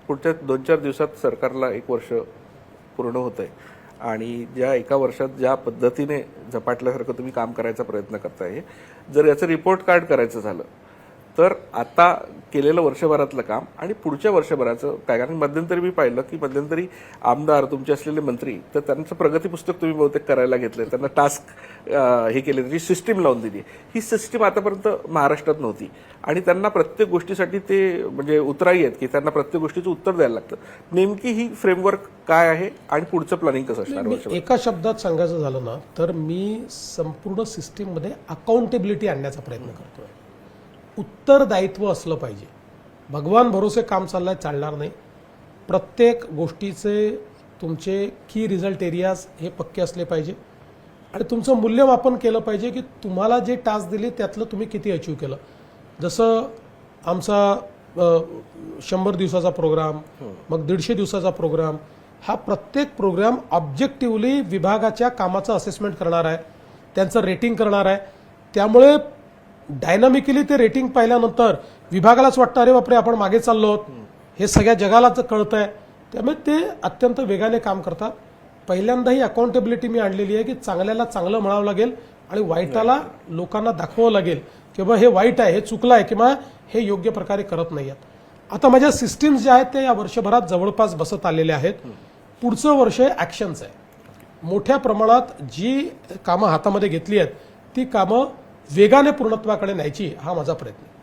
पुढच्या 2-4 दिवसात सरकारला 1 वर्ष पूर्ण होत आहे आणि ज्या एका वर्षात ज्या पद्धतीने झपाटल्यासारखं तुम्ही काम करायचा प्रयत्न करताय, जर याचं रिपोर्ट कार्ड करायचं झालं तर आता केलेलं वर्षभरातलं काम आणि पुढच्या वर्षभराचं काय, कारण मध्यंतरी मी पाहिलं की मध्यंतरी आमदार तुमचे असलेले मंत्री तर त्यांचं प्रगती पुस्तक तुम्ही बहुतेक करायला घेतलंय, त्यांना टास्क हे केले, त्याची सिस्टीम लावून दिली. ही सिस्टीम आतापर्यंत महाराष्ट्रात नव्हती आणि त्यांना प्रत्येक गोष्टीसाठी ते म्हणजे उतराई आहेत की त्यांना प्रत्येक गोष्टीचं उत्तर द्यायला लागतं. नेमकी ही फ्रेमवर्क काय आहे आणि पुढचं प्लॅनिंग कसं असणार? एका शब्दात सांगायचं झालं ना तर मी संपूर्ण सिस्टीममध्ये अकाउंटेबिलिटी आणण्याचा प्रयत्न करतोय. उत्तरदायित्व असलं पाहिजे. भगवान भरोसे काम चाललंय, चालणार नाही. प्रत्येक गोष्टीचे तुमचे की रिझल्ट एरियाज हे पक्के असले पाहिजे आणि तुमचं मूल्यमापन केलं पाहिजे की तुम्हाला जे टास्क दिले त्यातलं तुम्ही किती अचीव केलं. जसं आमचा 100 दिवसाचा प्रोग्राम, मग 150 दिवसाचा प्रोग्राम, हा प्रत्येक प्रोग्राम ऑब्जेक्टिव्हली विभागाच्या कामाचं असेसमेंट करणार आहे, त्यांचं रेटिंग करणार आहे. त्यामुळे डायनामिकली ते रेटिंग पाहिल्यानंतर विभागालाच वाटतं अरे बापरे आपण मागे चाललो आहोत, हे सगळ्या जगालाच कळतंय. त्यामुळे ते अत्यंत वेगाने काम करतात. पहिल्यांदा ही अकाउंटेबिलिटी मी आणलेली आहे की चांगल्याला चांगलं म्हणावं लागेल आणि वाईटाला लोकांना दाखवावं लागेल की बा हे वाईट आहे, हे चुकलं आहे किंवा हे योग्य प्रकारे करत नाही आहेत. आता माझ्या सिस्टीम्स ज्या आहेत त्या या वर्षभरात जवळपास बसत आलेल्या आहेत. पुढचं वर्ष ॲक्शन्स आहे. मोठ्या प्रमाणात जी कामं हातामध्ये घेतली आहेत ती कामं वेगाने पूर्णत्वाकडे न्यायची हा माझा प्रयत्न आहे.